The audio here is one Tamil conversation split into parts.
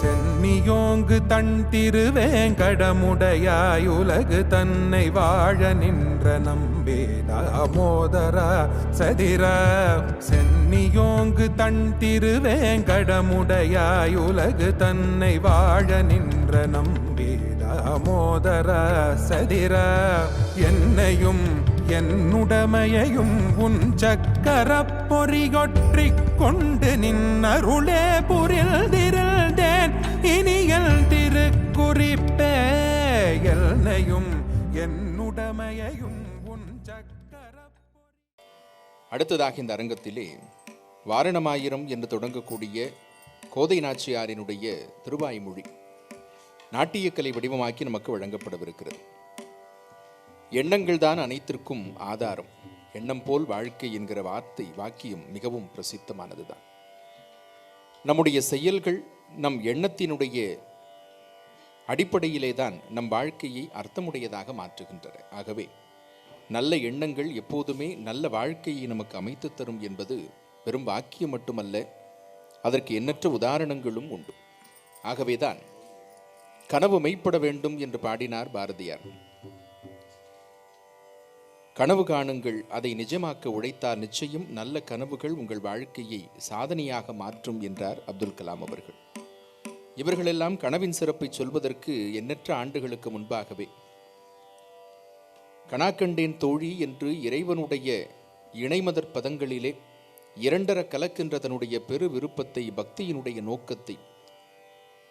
சென்னியோங்கு தன் திருவேங்கடமுடையாய் உலகு தன்னை வாழ நின்ற நம்பே தாமோதரா சதிரா. சென்னியோங்கு தன் திருவேங்கடமுடையாய் உலகு தன்னை வாழ நின்ற நம்பே தாமோதரா சதிரா. என்னையும் என்னுடமையையும் உன் சக்கரப் பொறிகொற்றிக் கொண்டு நின்னருளே புரில்திருந்தேன் இனியல் திருக்குறிப்பே. என்னையும் என்னுடமையையும் உன் சக்கரப். அடுத்ததாக இந்த அரங்கத்திலே வாரணமாயிரம் என்று தொடங்கக்கூடிய கோதை நாச்சியாரினுடைய திருவாய்மொழி நாட்டியக்கலை வடிவமாக்கி நமக்கு வழங்கப்படவிருக்கிறது. எண்ணங்கள் தான் அனைத்திற்கும் ஆதாரம். எண்ணம் போல் வாழ்க்கை என்கிற வாக்கியம் மிகவும் பிரசித்தமானதுதான். நம்முடைய செயல்கள் நம் எண்ணத்தினுடைய அடிப்படையிலே தான் நம் வாழ்க்கையை அர்த்தமுடையதாக மாற்றுகின்றன. ஆகவே நல்ல எண்ணங்கள் எப்போதுமே நல்ல வாழ்க்கையை நமக்கு அமைத்து தரும் என்பது வெறும் வாக்கியம் மட்டுமல்ல, அதற்கு எண்ணற்ற உதாரணங்களும் உண்டு. ஆகவேதான் கனவு மெய்ப்பட வேண்டும் என்று பாடினார் பாரதியார். கனவு காணுங்கள், அதை நிஜமாக்க உழைத்தால் நிச்சயம் நல்ல கனவுகள் உங்கள் வாழ்க்கையை சாதனையாக மாற்றும் என்றார் அப்துல் கலாம் அவர்கள். இவர்களெல்லாம் கனவின் சிறப்பை சொல்வதற்கு எண்ணற்ற ஆண்டுகளுக்கு முன்பாகவே கனாக்கண்டேன் தோழி என்று இறைவனுடைய இணைமதற் பதங்களிலே இரண்டர கலக்கின்ற தன்னுடைய பெரு விருப்பத்தை, பக்தியினுடைய நோக்கத்தை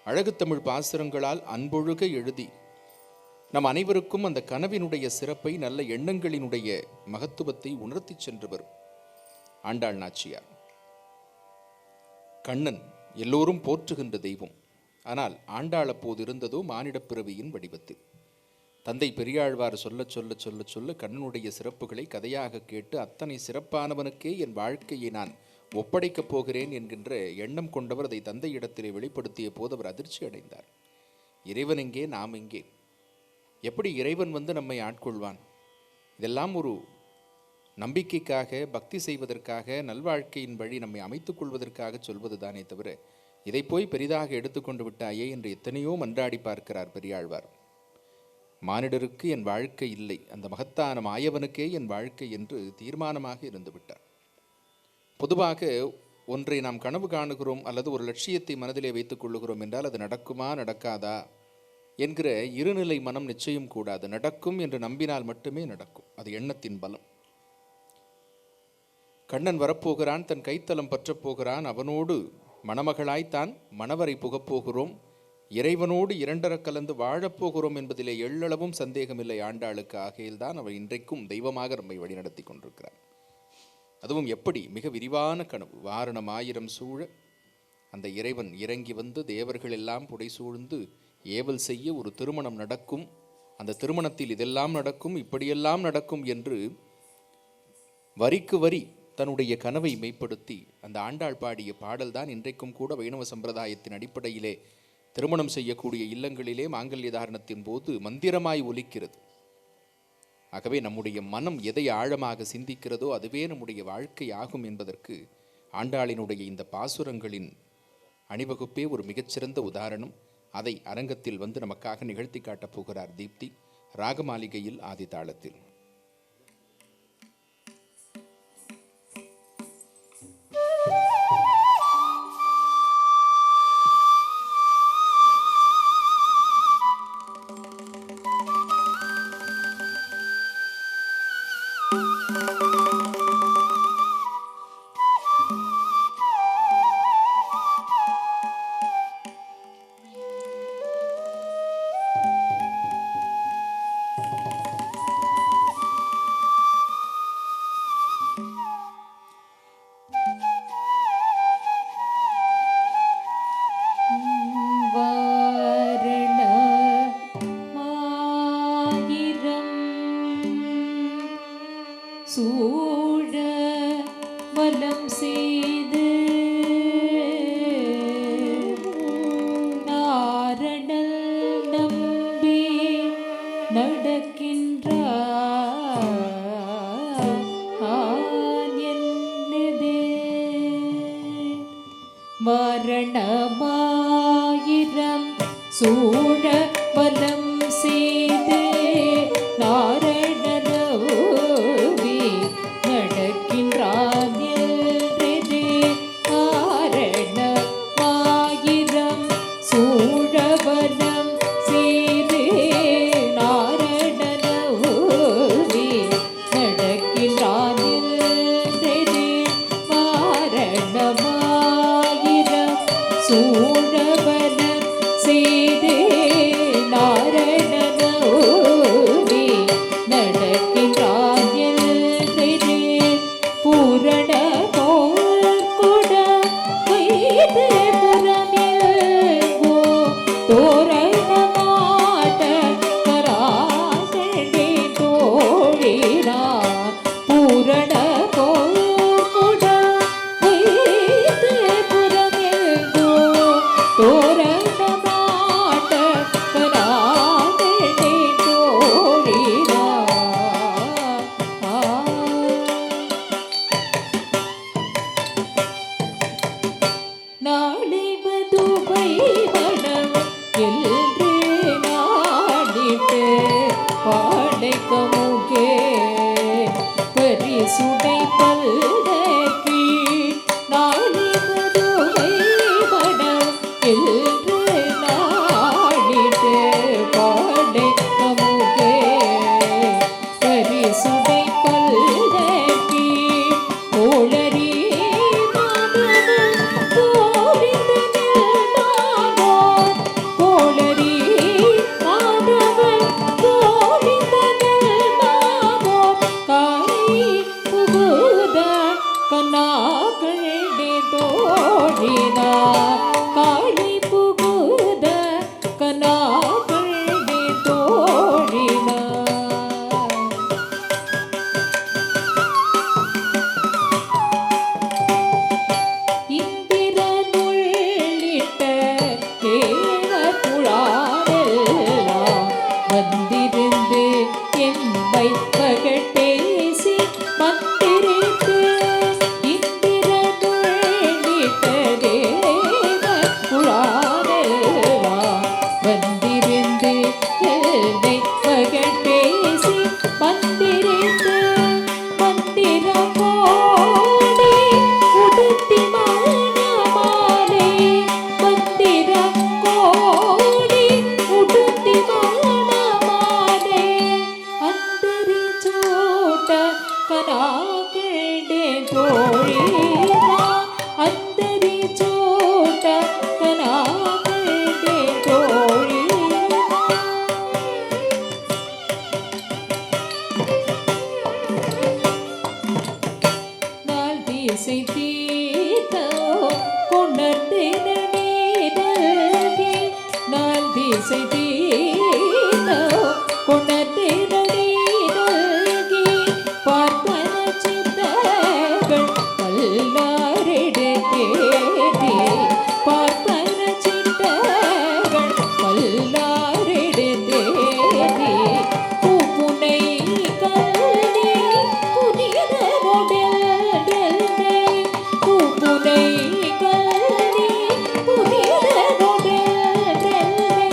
அழகு தமிழ் பாசுரங்களால் அன்பொழுக எழுதி நம் அனைவருக்கும் அந்த கனவினுடைய சிறப்பை, நல்ல எண்ணங்களினுடைய மகத்துவத்தை உணர்த்தி சென்றவர் ஆண்டாள் நாச்சியார். கண்ணன் எல்லோரும் போற்றுகின்ற தெய்வம். ஆனால் ஆண்டாள் அப்போது இருந்ததோ மானிடப் பிறவியின் வடிவத்தில். தந்தை பெரியாழ்வார் சொல்ல சொல்ல சொல்ல சொல்ல கண்ணனுடைய சிறப்புகளை கதையாக கேட்டு அத்தனை சிறப்பானவனுக்கே என் வாழ்க்கையை நான் ஒப்படைக்கப் போகிறேன் என்கின்ற எண்ணம் கொண்டவர் அதை தந்தையிடத்திலே வெளிப்படுத்திய போது அவர் அதிர்ச்சி அடைந்தார். இறைவன் எங்கே, நாம் எங்கே? எப்படி இறைவன் நம்மை ஆட்கொள்வான்? இதெல்லாம் ஒரு நம்பிக்கைக்காக, பக்தி செய்வதற்காக, நல்வாழ்க்கையின் வழி நம்மை அமைத்துக் கொள்வதற்காக சொல்வது தானே தவிர இதை போய் பெரிதாக எடுத்துக்கொண்டு விட்டாயே என்று எத்தனையோ மன்றாடி பார்க்கிறார் பெரியாழ்வார். மானிடருக்கு என் வாழ்க்கை இல்லை, அந்த மகத்தான மாயவனுக்கே என் வாழ்க்கை என்று தீர்மானமாக இருந்து விட்டார். பொதுவாக ஒன்றை நாம் கனவு காணுகிறோம் அல்லது ஒரு லட்சியத்தை மனதிலே வைத்துக் கொள்ளுகிறோம் என்றால் அது நடக்குமா நடக்காதா என்கிற இருநிலை மனம் நிச்சயம் கூடாது. நடக்கும் என்று நம்பினால் மட்டுமே நடக்கும். அது எண்ணத்தின் பலம். கண்ணன் வரப்போகிறான், தன் கைத்தலம் பற்றப்போகிறான், அவனோடு மணமகளாய்த்தான் மணவரை புகப்போகிறோம், இறைவனோடு இரண்டர கலந்து வாழப்போகிறோம் என்பதிலே எள்ளளவும் சந்தேகமில்லை ஆண்டாளுக்கு. ஆகையில்தான் அவள் இன்றைக்கும் தெய்வமாக நம்மை வழிநடத்தி கொண்டிருக்கிறார். அதுவும் எப்படி? மிக விரிவான கனவு. வாரணம் ஆயிரம் சூழ அந்த இறைவன் இறங்கி வந்து தேவர்கள் எல்லாம் புடை சூழ்ந்து ஏவல் செய்ய ஒரு திருமணம் நடக்கும். அந்த திருமணத்தில் இதெல்லாம் நடக்கும், இப்படியெல்லாம் நடக்கும் என்று வரிக்கு வரி தன்னுடைய கனவை மெய்ப்படுத்தி அந்த ஆண்டாள் பாடிய பாடல் தான் இன்றைக்கும் கூட வைணவ சம்பிரதாயத்தின் அடிப்படையிலே திருமணம் செய்யக்கூடிய இல்லங்களிலே மாங்கல்ய தாரணத்தின் போது மந்திரமாய் ஒலிக்கிறது. ஆகவே நம்முடைய மனம் எதை ஆழமாக சிந்திக்கிறதோ அதுவே நம்முடைய வாழ்க்கை ஆகும் என்பதற்கு ஆண்டாளினுடைய இந்த பாசுரங்களின் அணிவகுப்பே ஒரு மிகச்சிறந்த உதாரணம். அதை அரங்கத்தில் நமக்காக நிகழ்த்தி காட்டப் போகிறார் தீப்தி. ராகமாளிகையில் ஆதி தாளத்தில். நாரணமாயிரம் சூழ வலம் செய்து நாரணனோவி நடக்கின்றான் என்றது நாரணமாயிரம் சூழ வலம் செய்து நாரணனோவி நடக்கின்றான் என்றது நாரணமாயிரம் சூழவனம் செய்தே நாரணனோவி நடக்கின்றான் என்றது பூரண போர்க்குட வைத்து புறமெல்கோ தோரணமாட கராகண்டே தோழினார் பூரண போர்க்குட வைத்து புறமெல்கோ தோரணமாட கராகண்டே தோழினார் நாளை மதுவை மனம் என்று நாடிட்டு பாடைக்கமுகே பரிசுடை பல்கி நாளை மதுவை மனம் என்று நாடிட்டு பாடைக்கமுகே பரிசுடை பல்கி கோளரி மாதவன் கோவிந்தனில் மாதோன் கோளரி மாதவன் கோவிந்தனில் மாதோன் காளி புகுத கண்ணாகண்டே தோழினார் காளி புகுத கண்ணாகண்டே தோழினார் இந்திரனுள்ளிட்ட தேவர் புழாவெல்லாம் வந்திருந்து எம்மை பகட்டேசி மந்திரித்து இந்திரனுள்ளிட்ட தேவர் புழாவெல்லாம் வந்திருந்து எம்மை பகட்டேசி மந்திரித்து மந்திரம் கோடி உடுத்தி மணமாலை மந்திரம் கோடி உடுத்தி மணமாலை அந்தரி சூட்ட கனாகண்டே தோழினா அந்தரி சூட்ட கனாகண்டே தோழினா நாள் தீசை தீர்த்தோ கொண்டத்தின நீதல்கி நாள் தீசை தீர்த்தோ கொண்டத்தின நீதல்கி பார்ப்பன சித்தர்கள் பல்லாரிடத்தேதி பார்ப்பன சித்தர்கள் பல்லாரிடத்தேதி பூப்புனை கல்வி புனித கொடெல்லை பூப்புனை கல்வி புனித கொடெல்லை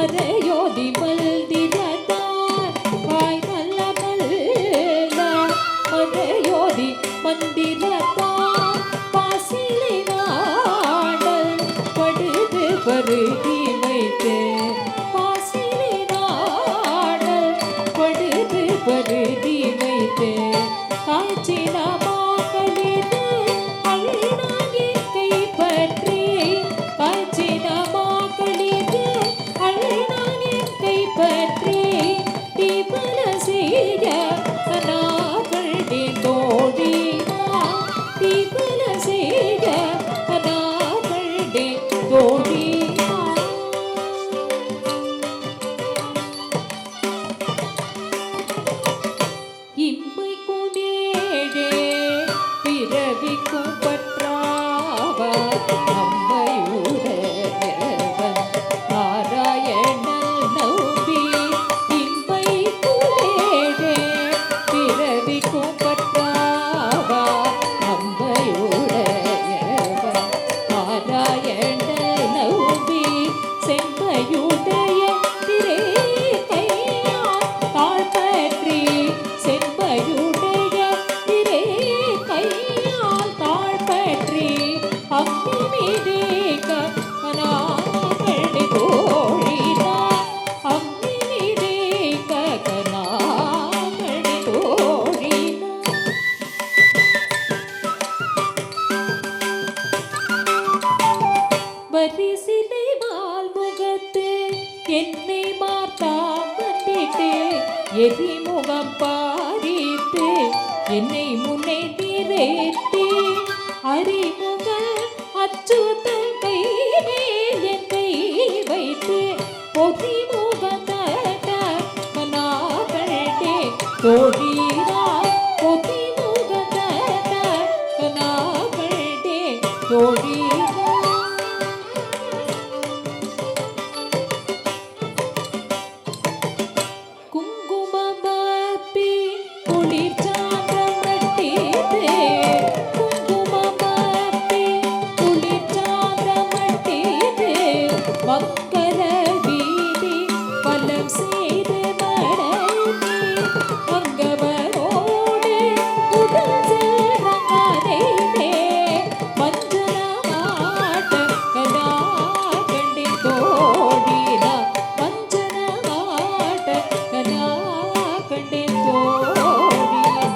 மறையோதி மல்திரத்தார் வாய் நல்ல மல்ல மறையோதி மந்திரத்தார் பாசிலை நாடல் படுது பருதி வைத்து பாசிலை நாடல் படுது பருதி வைத்து காய்ச்சின மாக்களிது அழுநாயே கைப்பற்றி காய்ச்சின மாக்களிது அழுநாயே கைப்பற்றி தீபல செய்ய கனாக்களே தோழினா தீபல செய்ய கனாக்களே தோழினா இம்மை குனேடே பிறவிக்கும் பற்றாவா அம்மையுடையவன் நாராயணன் நம்பி இம்மை குனேடே பிறவிக்கும் பற்றாவா அம்மையுடையவன் நாராயணன் நம்பி செம்மையுடைய திரே கையால் தாழ்பற்றி செம்பையுடைய திரே கையால் தாழ்பற்றி அம்மி மீதேக கனாக்களே தோழினா அம்மி மீதேக கனாக்களே தோழினா வரிசிலை மால்முகத்து என்னை மார்த்தாம் வந்திட்டு எரிமுகம் பாரித்து என்னை முனை நிறைத்து அறிமுக அச்சுதல் கை மேல் என் கை வைத்து பொதிமுகம் தட்ட கனாக்களே தோழினா பொதிமுகம் தட்ட கனாக்களே தோழினா குங்குமமப்பி குளிர்ச்சாந்தமட்டிதே குங்குமமப்பி குளிர்ச்சாந்தமட்டிதே மக்கர வீதி பலம் செய்து மடங்கி அங்கவரோடு உடல் செல்றங்கானைதே மஞ்சனமாட்ட கனாகண்டி தோழினா மஞ்சனமாட்ட கனாகண்டி தோழினா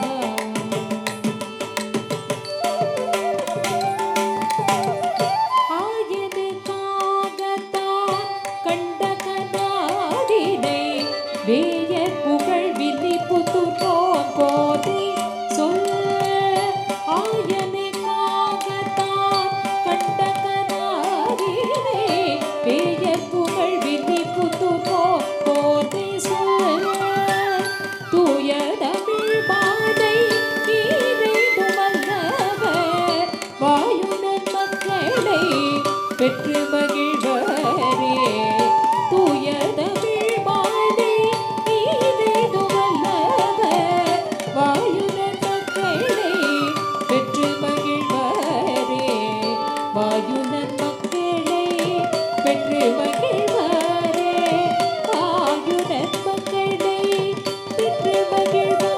ஆயனுக்காகத்தான் கண்ட கனாதினை வேயர் புகழ் வில்லி புத்துரோன் போதி சொல் ஆயனுக்காகத்தான் கண்ட கனாதினை வேயர் புகழ் வில்லி புத்துரோன் போதி சொல் தூய தமிழ் பாதை நீரைதுமல்லவர் வாயுடன் மக்களை பெற்று மகிழ்வரே தூய தமிழ் பாதை நீரைதுமல்லவர் வாயுடன் மக்களை பெற்று மகிழ்வரே வாயுடன் மக்களை பெற்று மகிழ்வரே வாயுடன் மக்களை பெற்று மகிழ்வரே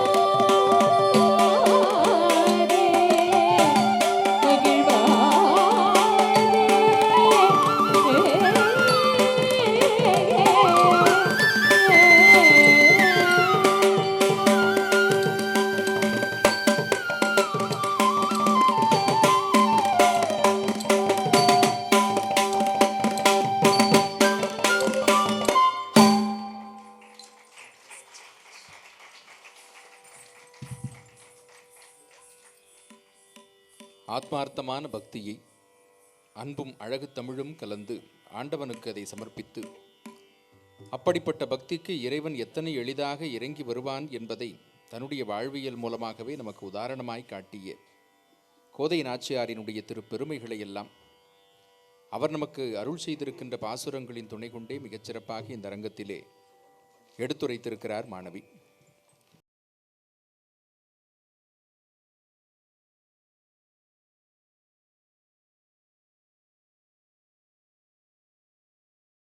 ஆத்மார்த்தமான பக்தியை அன்பும் அழகு தமிழும் கலந்து ஆண்டவனுக்கு அதை சமர்ப்பித்து அப்படிப்பட்ட பக்திக்கு இறைவன் எத்தனை எளிதாக இறங்கி வருவான் என்பதை தன்னுடைய வாழ்வியல் மூலமாகவே நமக்கு உதாரணமாய் காட்டிய கோதை நாச்சியாரினுடைய திருப்பெருமைகளை எல்லாம் அவர் நமக்கு அருள் செய்திருக்கின்ற பாசுரங்களின் துணை கொண்டே மிகச்சிறப்பாக இந்த அரங்கத்திலே எடுத்துரைத்திருக்கிறார் மாணவி.